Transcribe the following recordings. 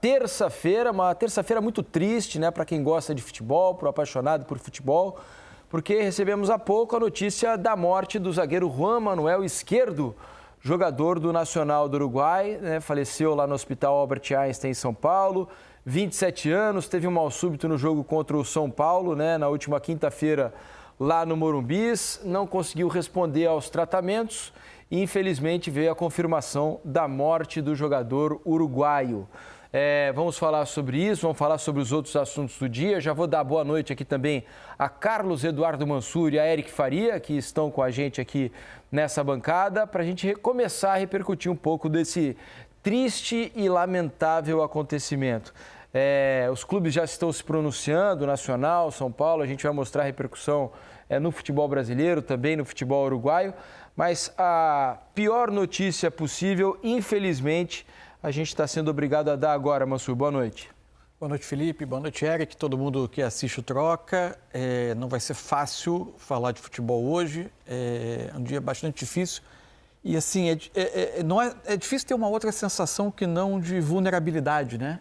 Terça-feira, uma terça-feira muito triste, né, para quem gosta de futebol, para o apaixonado por futebol, porque recebemos há pouco a notícia da morte do zagueiro Juan Manuel Izquierdo, jogador do Nacional do Uruguai, né, faleceu lá no Hospital Albert Einstein, em São Paulo, 27 anos, teve um mal súbito no jogo contra o São Paulo, né, na última quinta-feira lá no Morumbis, não conseguiu responder aos tratamentos e infelizmente veio a confirmação da morte do jogador uruguaio. Vamos falar sobre isso, vamos falar sobre os outros assuntos do dia. Já vou dar boa noite aqui também a Carlos Eduardo Mansur e a Eric Faria, que estão com a gente aqui nessa bancada, para a gente começar a repercutir um pouco desse triste e lamentável acontecimento. Os clubes já estão se pronunciando, Nacional, São Paulo, a gente vai mostrar a repercussão no futebol brasileiro, também no futebol uruguaio, mas a pior notícia possível, infelizmente, a gente está sendo obrigado a dar agora, Mansur. Boa noite. Boa noite, Felipe. Boa noite, Eric. Todo mundo que assiste o Troca. Não vai ser fácil falar de futebol hoje. É um dia bastante difícil. E, assim, é difícil ter uma outra sensação que não de vulnerabilidade, né?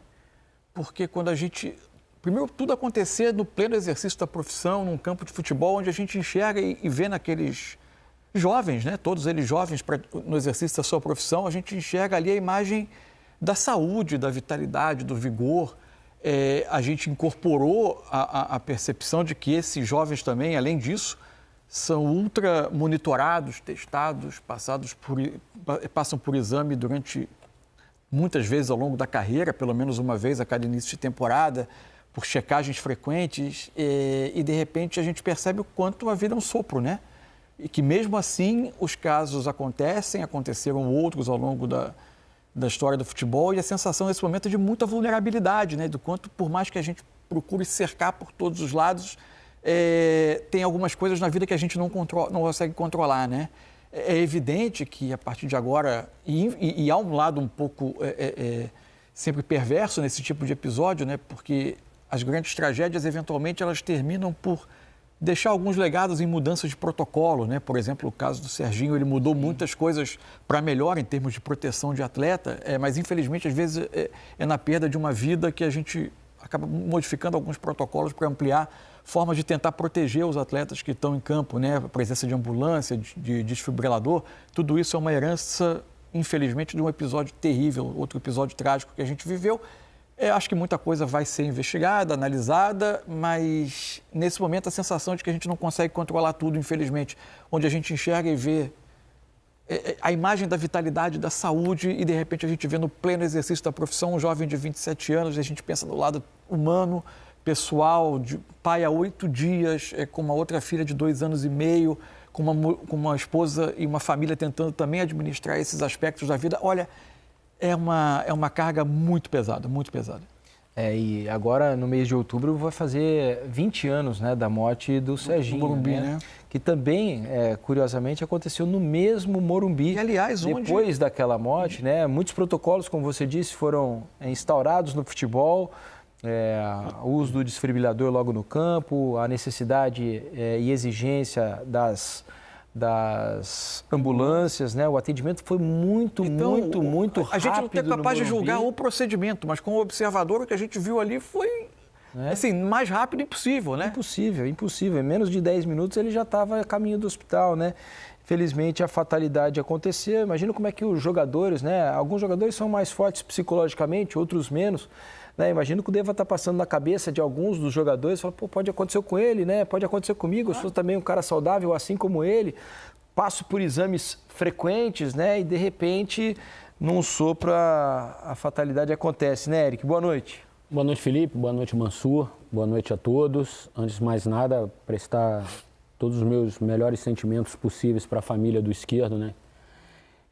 Porque quando a gente... Primeiro, tudo acontecer no pleno exercício da profissão, num campo de futebol, onde a gente enxerga e vê naqueles jovens, né? Todos eles jovens no exercício da sua profissão, a gente enxerga ali a imagem da saúde, da vitalidade, do vigor. A gente incorporou a percepção de que esses jovens também, além disso, são ultra monitorados, testados, passam por exame durante muitas vezes ao longo da carreira, pelo menos uma vez a cada início de temporada, por checagens frequentes, e de repente a gente percebe o quanto a vida é um sopro, né? E que mesmo assim os casos aconteceram outros ao longo da história do futebol, e a sensação nesse momento é de muita vulnerabilidade, né? Do quanto, por mais que a gente procure cercar por todos os lados, tem algumas coisas na vida que a gente não consegue controlar, né? É evidente que a partir de agora, e há um lado um pouco sempre perverso nesse tipo de episódio, né? Porque as grandes tragédias, eventualmente, elas terminam por deixar alguns legados em mudanças de protocolo, né? Por exemplo, o caso do Serginho, ele mudou muitas coisas para melhor em termos de proteção de atleta, mas infelizmente às vezes é na perda de uma vida que a gente acaba modificando alguns protocolos para ampliar formas de tentar proteger os atletas que estão em campo, né? A presença de ambulância, de desfibrilador, tudo isso é uma herança, infelizmente, de um episódio terrível, outro episódio trágico que a gente viveu. Acho que muita coisa vai ser investigada, analisada, mas nesse momento a sensação de que a gente não consegue controlar tudo, infelizmente. Onde a gente enxerga e vê a imagem da vitalidade, da saúde, e de repente a gente vê no pleno exercício da profissão um jovem de 27 anos, e a gente pensa no lado humano, pessoal, de pai há 8 dias, com uma outra filha de 2 anos e meio, com uma esposa e uma família tentando também administrar esses aspectos da vida. Olha, é uma carga muito pesada, muito pesada. E agora, no mês de outubro, vai fazer 20 anos, né, da morte do Serginho, Morumbi, né? Que também, curiosamente, aconteceu no mesmo Morumbi. E, aliás, depois daquela morte, né, muitos protocolos, como você disse, foram instaurados no futebol, o uso do desfibrilador logo no campo, a necessidade e exigência das ambulâncias, né? O atendimento foi muito rápido. A gente não é capaz de julgar o procedimento, mas como observador, o que a gente viu ali foi, assim, mais rápido impossível, né? Impossível. Em menos de 10 minutos ele já estava a caminho do hospital, né? Felizmente a fatalidade aconteceu. Imagina como é que os jogadores, né? Alguns jogadores são mais fortes psicologicamente, outros menos. Imagino que deva estar passando na cabeça de alguns dos jogadores, fala, pode acontecer com ele, né? Pode acontecer comigo, eu sou também um cara saudável, assim como ele, passo por exames frequentes, né? E de repente, num sopro, a fatalidade acontece, né, Eric? Boa noite. Boa noite, Felipe. Boa noite, Mansur. Boa noite a todos. Antes de mais nada, prestar todos os meus melhores sentimentos possíveis para a família do Izquierdo, né?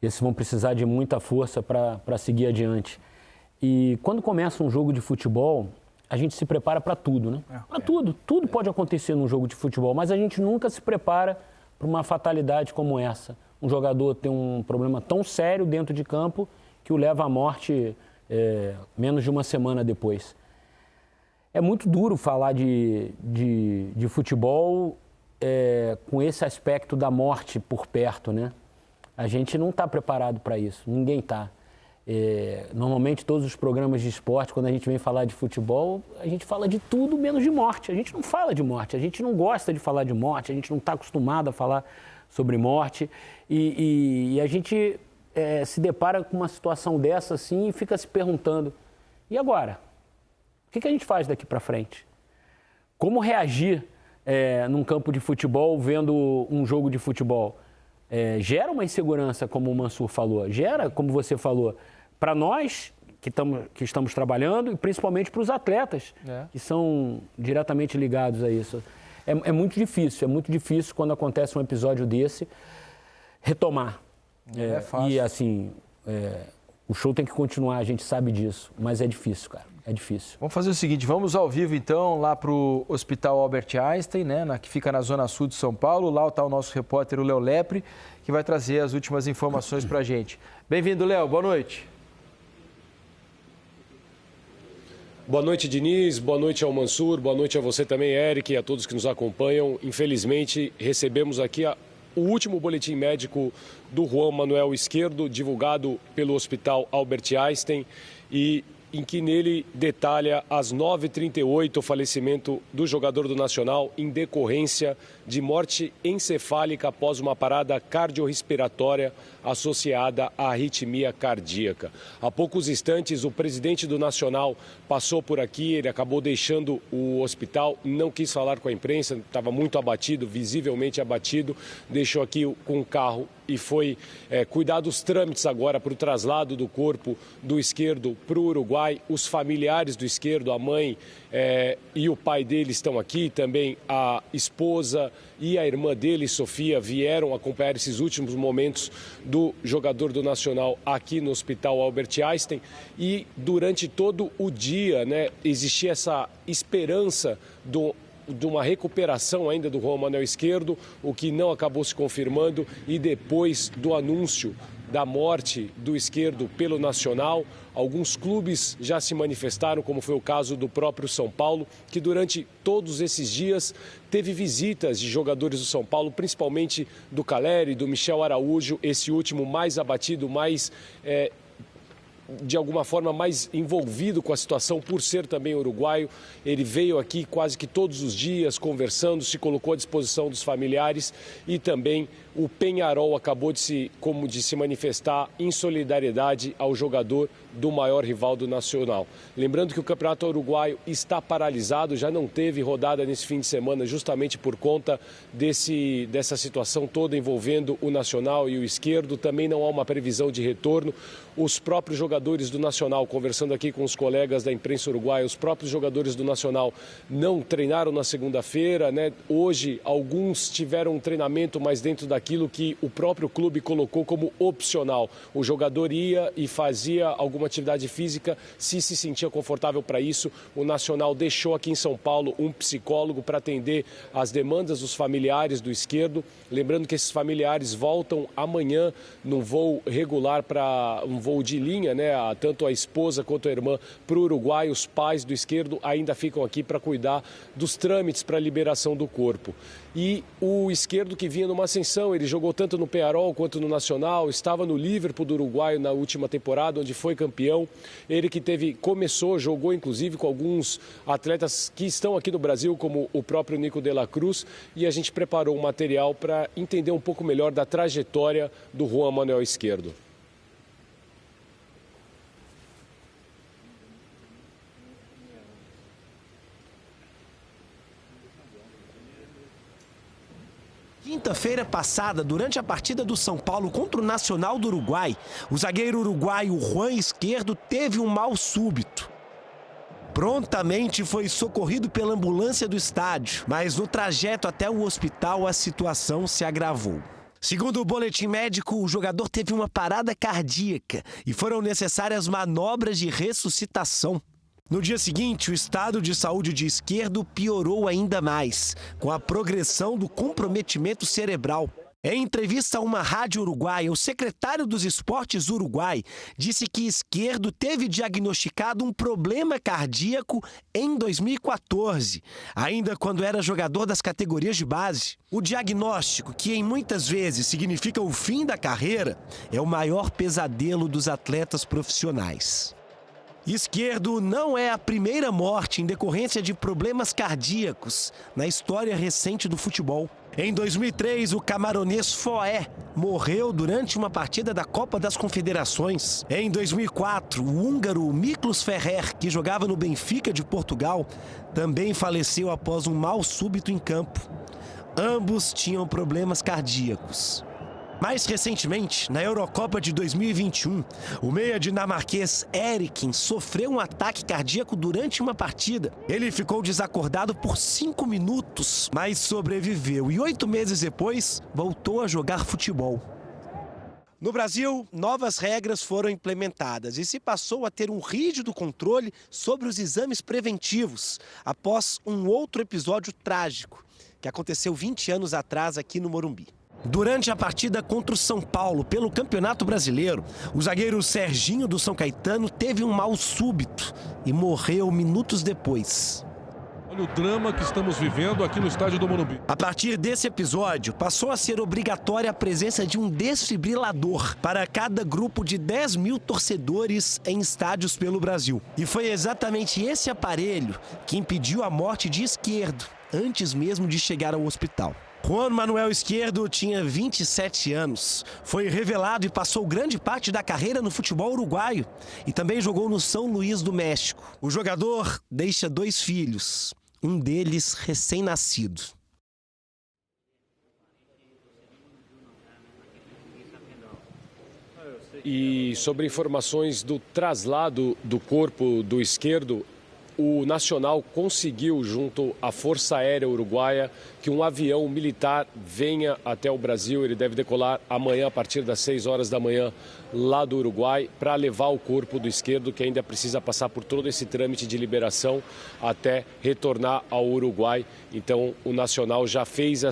Esses vão precisar de muita força para seguir adiante. E quando começa um jogo de futebol, a gente se prepara para tudo, né? Para tudo. Tudo pode acontecer num jogo de futebol, mas a gente nunca se prepara para uma fatalidade como essa. Um jogador tem um problema tão sério dentro de campo que o leva à morte menos de uma semana depois. É muito duro falar de futebol com esse aspecto da morte por perto, né? A gente não está preparado para isso, ninguém está. Normalmente, todos os programas de esporte, quando a gente vem falar de futebol, a gente fala de tudo menos de morte. A gente não fala de morte, a gente não gosta de falar de morte, a gente não está acostumado a falar sobre morte. E a gente se depara com uma situação dessa assim e fica se perguntando, e agora? O que a gente faz daqui para frente? Como reagir num campo de futebol, vendo um jogo de futebol? Gera uma insegurança, como o Mansur falou, gera, como você falou, para nós que estamos trabalhando e principalmente para os atletas que são diretamente ligados a isso. É muito difícil quando acontece um episódio desse retomar. É fácil. E assim, o show tem que continuar, a gente sabe disso, mas é difícil, cara, é difícil. Vamos fazer o seguinte, vamos ao vivo então lá para o Hospital Albert Einstein, né, que fica na zona sul de São Paulo. Lá está o nosso repórter, o Léo Lepre, que vai trazer as últimas informações para a gente. Bem-vindo, Léo, boa noite. Boa noite, Diniz. Boa noite ao Mansur. Boa noite a você também, Eric, e a todos que nos acompanham. Infelizmente, recebemos aqui o último boletim médico do Juan Manuel Izquierdo, divulgado pelo Hospital Albert Einstein, e em que nele detalha às 9h38 o falecimento do jogador do Nacional em decorrência de morte encefálica após uma parada cardiorrespiratória associada à arritmia cardíaca. Há poucos instantes, o presidente do Nacional passou por aqui, ele acabou deixando o hospital, não quis falar com a imprensa, estava muito abatido, visivelmente abatido, deixou aqui com o carro e foi cuidar dos trâmites agora para o traslado do corpo do Izquierdo para o Uruguai. Os familiares do Izquierdo, a mãe e o pai dele estão aqui, também a esposa e a irmã dele, Sofia, vieram acompanhar esses últimos momentos do jogador do Nacional aqui no Hospital Albert Einstein. E durante todo o dia, né, existia essa esperança de uma recuperação ainda do Juan Manuel Izquierdo, o que não acabou se confirmando, e depois do anúncio da morte do Izquierdo pelo Nacional, alguns clubes já se manifestaram, como foi o caso do próprio São Paulo, que durante todos esses dias teve visitas de jogadores do São Paulo, principalmente do Caleri, do Michel Araújo, esse último mais abatido, mais de alguma forma mais envolvido com a situação por ser também uruguaio. Ele veio aqui quase que todos os dias conversando, se colocou à disposição dos familiares, e também o Peñarol acabou de se manifestar em solidariedade ao jogador do maior rival do Nacional. Lembrando que o Campeonato Uruguaio está paralisado, já não teve rodada nesse fim de semana justamente por conta dessa situação toda envolvendo o Nacional e o Izquierdo. Também não há uma previsão de retorno. Os próprios jogadores do Nacional, conversando aqui com os colegas da imprensa uruguaia, os próprios jogadores do Nacional não treinaram na segunda-feira, né? Hoje, alguns tiveram um treinamento, mas dentro daquilo que o próprio clube colocou como opcional. O jogador ia e fazia alguma atividade física se sentia confortável para isso. O Nacional deixou aqui em São Paulo um psicólogo para atender as demandas dos familiares do Izquierdo. Lembrando que esses familiares voltam amanhã num voo regular, para um voo de linha, né? Tanto a esposa quanto a irmã para o Uruguai. Os pais do Izquierdo ainda ficam aqui para cuidar dos trâmites para a liberação do corpo. E o Izquierdo, que vinha numa ascensão, ele jogou tanto no Peñarol quanto no Nacional, estava no Liverpool do Uruguai na última temporada, onde foi campeão. Ele que jogou inclusive com alguns atletas que estão aqui no Brasil, como o próprio Nico de la Cruz, e a gente preparou um material para entender um pouco melhor da trajetória do Juan Manuel Izquierdo. Quinta-feira passada, durante a partida do São Paulo contra o Nacional do Uruguai, o zagueiro uruguaio Juan Izquierdo teve um mal súbito. Prontamente foi socorrido pela ambulância do estádio, mas no trajeto até o hospital a situação se agravou. Segundo o boletim médico, o jogador teve uma parada cardíaca e foram necessárias manobras de ressuscitação. No dia seguinte, o estado de saúde de Izquierdo piorou ainda mais, com a progressão do comprometimento cerebral. Em entrevista a uma rádio uruguaia, o secretário dos Esportes Uruguai disse que Izquierdo teve diagnosticado um problema cardíaco em 2014, ainda quando era jogador das categorias de base. O diagnóstico, que em muitas vezes significa o fim da carreira, é o maior pesadelo dos atletas profissionais. Izquierdo não é a primeira morte em decorrência de problemas cardíacos na história recente do futebol. Em 2003, o camaronês Foé morreu durante uma partida da Copa das Confederações. Em 2004, o húngaro Miklos Ferrer, que jogava no Benfica de Portugal, também faleceu após um mal súbito em campo. Ambos tinham problemas cardíacos. Mais recentemente, na Eurocopa de 2021, o meia dinamarquês Eriksen sofreu um ataque cardíaco durante uma partida. Ele ficou desacordado por 5 minutos, mas sobreviveu e 8 meses depois voltou a jogar futebol. No Brasil, novas regras foram implementadas e se passou a ter um rígido controle sobre os exames preventivos, após um outro episódio trágico, que aconteceu 20 anos atrás aqui no Morumbi. Durante a partida contra o São Paulo pelo Campeonato Brasileiro, o zagueiro Serginho do São Caetano teve um mal súbito e morreu minutos depois. Olha o drama que estamos vivendo aqui no estádio do Morumbi. A partir desse episódio, passou a ser obrigatória a presença de um desfibrilador para cada grupo de 10 mil torcedores em estádios pelo Brasil. E foi exatamente esse aparelho que impediu a morte de Izquierdo, antes mesmo de chegar ao hospital. Juan Manuel Izquierdo tinha 27 anos, foi revelado e passou grande parte da carreira no futebol uruguaio e também jogou no São Luís do México. O jogador deixa 2 filhos, um deles recém-nascido. E sobre informações do traslado do corpo do Izquierdo, o Nacional conseguiu, junto à Força Aérea Uruguaia, que um avião militar venha até o Brasil. Ele deve decolar amanhã, a partir das 6 horas da manhã, lá do Uruguai, para levar o corpo do Izquierdo, que ainda precisa passar por todo esse trâmite de liberação até retornar ao Uruguai. Então, o Nacional já fez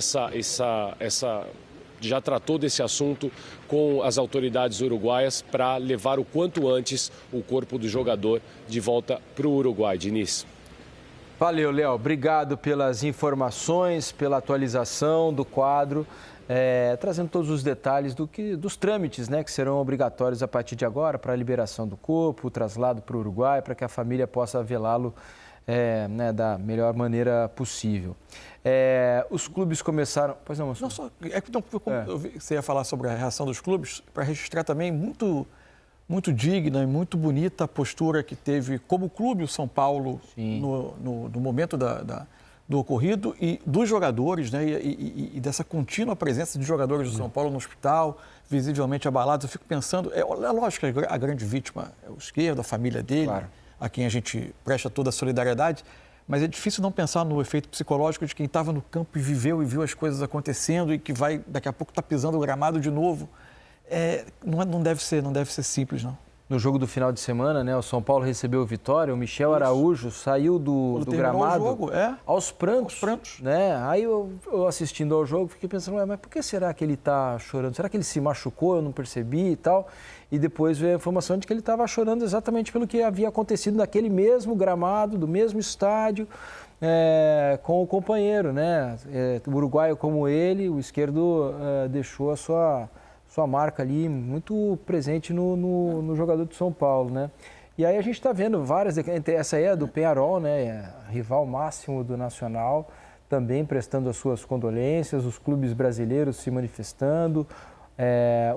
já tratou desse assunto com as autoridades uruguaias para levar o quanto antes o corpo do jogador de volta para o Uruguai. Diniz. Valeu, Léo. Obrigado pelas informações, pela atualização do quadro, trazendo todos os detalhes dos trâmites, né, que serão obrigatórios a partir de agora para a liberação do corpo, o traslado para o Uruguai, para que a família possa velá-lo da melhor maneira possível. Os clubes começaram... Pois não, não só, eu vi que você ia falar sobre a reação dos clubes, para registrar também muito digna e muito bonita a postura que teve como clube o São Paulo no momento do ocorrido e dos jogadores, né, e dessa contínua presença de jogadores do São Paulo no hospital, visivelmente abalados. Eu fico pensando, é lógico que a grande vítima é o Izquierdo, a família dele, claro, a quem a gente presta toda a solidariedade, mas é difícil não pensar no efeito psicológico de quem estava no campo e viveu e viu as coisas acontecendo e que vai, daqui a pouco, estar pisando o gramado de novo. Não deve ser simples, não. No jogo do final de semana, né, o São Paulo recebeu Vitória, o Michel Araújo saiu do gramado jogo, aos prantos. Né? Aí eu assistindo ao jogo fiquei pensando, mas por que será que ele está chorando? Será que ele se machucou? Eu não percebi e tal. E depois veio a informação de que ele estava chorando exatamente pelo que havia acontecido naquele mesmo gramado, do mesmo estádio, com o companheiro, né? O uruguaio como ele, o Izquierdo deixou a sua marca ali muito presente no jogador do São Paulo, né? E aí a gente está vendo várias, essa aí é do Peñarol, né? Rival máximo do Nacional, também prestando as suas condolências, os clubes brasileiros se manifestando,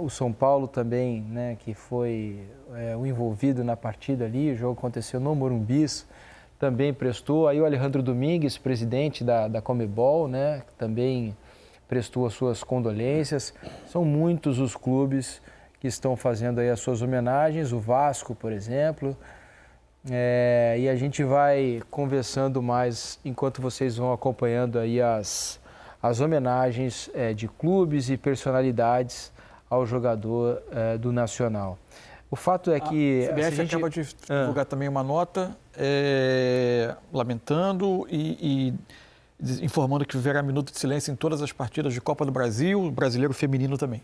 o São Paulo também, né? Que foi o envolvido na partida ali, o jogo aconteceu no Morumbi, também prestou. Aí o Alejandro Domingues, presidente da Conmebol, né? Também prestou as suas condolências. São muitos os clubes que estão fazendo aí as suas homenagens, o Vasco, por exemplo. E a gente vai conversando mais enquanto vocês vão acompanhando aí as homenagens de clubes e personalidades ao jogador do Nacional. O fato é que... A CBF acaba de divulgar também uma nota lamentando e informando que viverá minuto de silêncio em todas as partidas de Copa do Brasil, o brasileiro feminino também.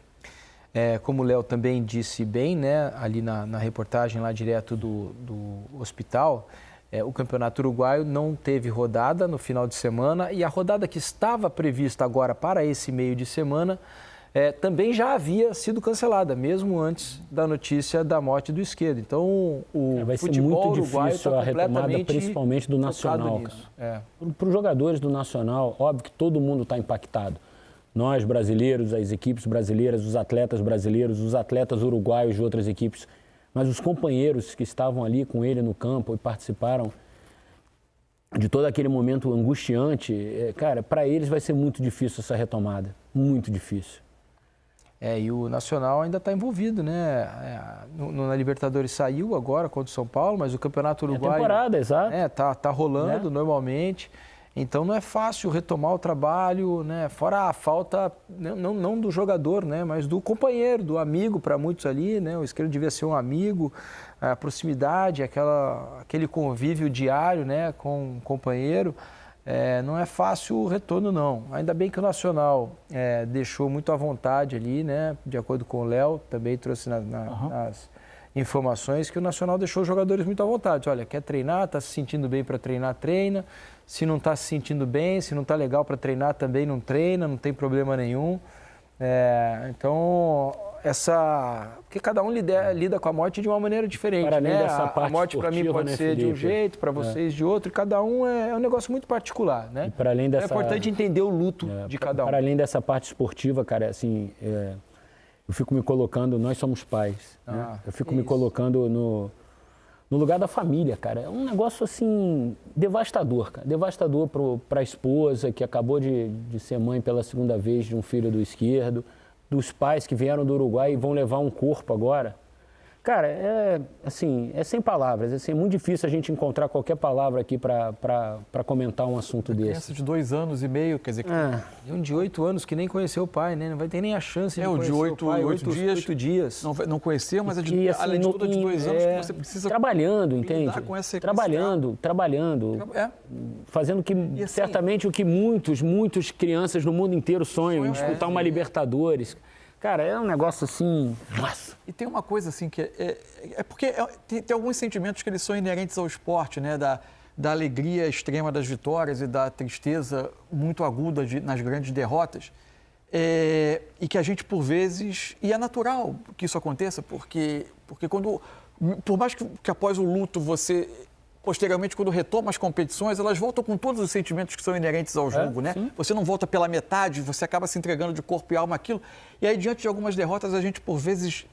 Como o Léo também disse bem, né, ali na reportagem lá direto do hospital, o Campeonato Uruguaio não teve rodada no final de semana e a rodada que estava prevista agora para esse meio de semana também já havia sido cancelada, mesmo antes da notícia da morte do Esquerdo. Então, vai ser muito difícil a retomada, principalmente do Nacional. Para os jogadores do Nacional, óbvio que todo mundo está impactado. Nós, brasileiros, as equipes brasileiras, os atletas brasileiros, os atletas uruguaios de outras equipes, mas os companheiros que estavam ali com ele no campo e participaram de todo aquele momento angustiante, cara, para eles vai ser muito difícil essa retomada, muito difícil. E o Nacional ainda está envolvido, né? Na Libertadores saiu agora contra o São Paulo, mas o Campeonato Uruguaio... temporada, exato. Tá rolando normalmente. Então não é fácil retomar o trabalho, né? Fora a falta, não do jogador, né? Mas do companheiro, do amigo para muitos ali, né? O Esquerdo devia ser um amigo, a proximidade, aquele convívio diário, né? Com o companheiro. Não é fácil o retorno, não. Ainda bem que o Nacional deixou muito à vontade ali, né? De acordo com o Léo, também trouxe nas informações que o Nacional deixou os jogadores muito à vontade. Olha, quer treinar, está se sentindo bem para treinar, treina. Se não está se sentindo bem, se não está legal para treinar, também não treina, não tem problema nenhum. Então, porque cada um lida com a morte de uma maneira diferente, né? A morte para mim pode ser de um jeito, para vocês de outro, e cada um é um negócio muito particular, né? E para além dessa, é importante entender o luto de cada um. Para além dessa parte esportiva, cara, assim, eu fico me colocando, nós somos pais, né? Eu fico me colocando no lugar da família, cara. É um negócio, assim, devastador, cara. Devastador para a esposa, que acabou de ser mãe pela segunda vez de um filho do Esquerdo, dos pais que vieram do Uruguai e vão levar um corpo agora. Cara, é sem palavras. É muito difícil a gente encontrar qualquer palavra aqui para comentar um assunto desse. Criança de 2 anos e meio, quer dizer... E um de 8 anos que nem conheceu o pai, né? Não vai ter nem a chance de conhecer o pai. 8 dias. Não conheceu, mas assim, além de tudo, é de 2 anos que você precisa... Trabalhando, entende? Com essa trabalhando. Fazendo assim, certamente o que muitas crianças no mundo inteiro sonham, disputar uma Libertadores. Cara, é um negócio assim... Nossa. E tem uma coisa assim que porque tem alguns sentimentos que eles são inerentes ao esporte, né? Da alegria extrema das vitórias e da tristeza muito aguda nas grandes derrotas. E que a gente, por vezes... E é natural que isso aconteça, porque quando... Por mais que após o luto você... Posteriormente, quando retoma as competições, elas voltam com todos os sentimentos que são inerentes ao jogo, né? Sim. Você não volta pela metade, você acaba se entregando de corpo e alma àquilo. E aí, diante de algumas derrotas, a gente, por vezes,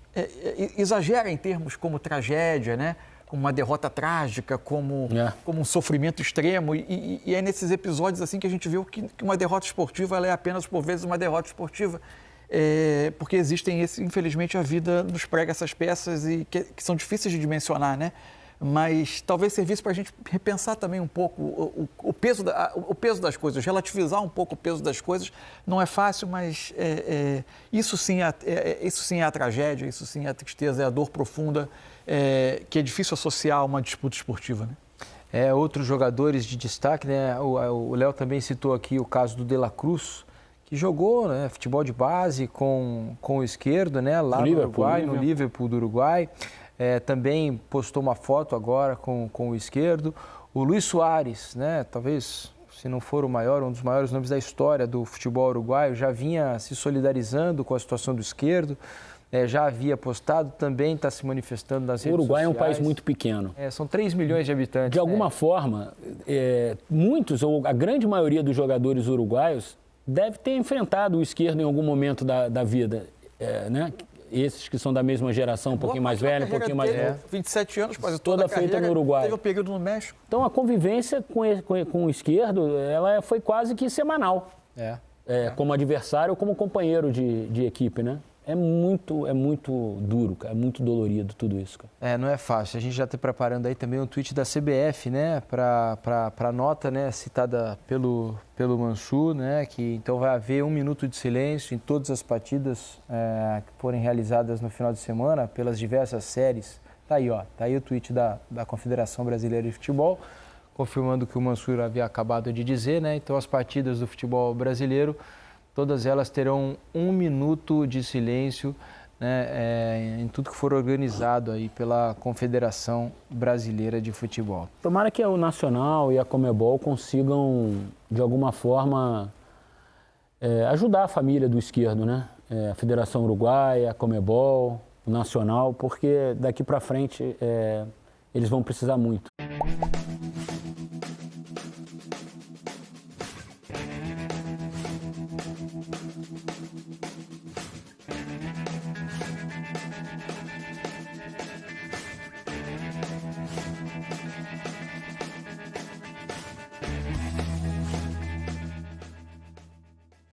exagera em termos como tragédia, né? Como uma derrota trágica, como um sofrimento extremo. E é nesses episódios assim que a gente vê que uma derrota esportiva ela é apenas, por vezes, uma derrota esportiva. Porque infelizmente, a vida nos prega essas peças que são difíceis de dimensionar, né? Mas talvez servisse para a gente repensar também um pouco o peso das coisas, relativizar um pouco o peso das coisas. Não é fácil, mas isso sim é a tragédia, isso sim é a tristeza, é a dor profunda, que é difícil associar a uma disputa esportiva, né? Outros jogadores de destaque, né? O Léo também citou aqui o caso do De La Cruz, que jogou, né, futebol de base com o Esquerdo, né, lá no Uruguai, no Liverpool do Uruguai. Também postou uma foto agora com o Esquerdo. O Luis Soares, né, talvez, se não for o maior, um dos maiores nomes da história do futebol uruguaio, já vinha se solidarizando com a situação do Esquerdo, já havia postado, também está se manifestando nas redes sociais. O Uruguai é um país muito pequeno. São 3 milhões de habitantes. De alguma forma, muitos, ou a grande maioria dos jogadores uruguaios deve ter enfrentado o Esquerdo em algum momento da vida, né? Esses que são da mesma geração, um pouquinho mais velho, um pouquinho mais novo. 27 anos, quase toda feita no Uruguai. Teve um período no México. Então, a convivência com o Esquerdo, ela foi quase que semanal. Como adversário ou como companheiro de equipe, né? É muito duro, cara, é muito dolorido tudo isso, cara. Não é fácil. A gente já está preparando aí também um tweet da CBF, né, para a nota, né, citada pelo Mansur, né, que então vai haver 1 minuto de silêncio em todas as partidas que forem realizadas no final de semana pelas diversas séries. Tá aí o tweet da Confederação Brasileira de Futebol, confirmando o que o Mansur havia acabado de dizer, né? Então as partidas do futebol brasileiro, todas elas terão 1 minuto de silêncio, né, em tudo que for organizado aí pela Confederação Brasileira de Futebol. Tomara que o Nacional e a Conmebol consigam, de alguma forma, ajudar a família do Esquerdo, né? A Federação Uruguaia, a Conmebol, o Nacional, porque daqui para frente eles vão precisar muito.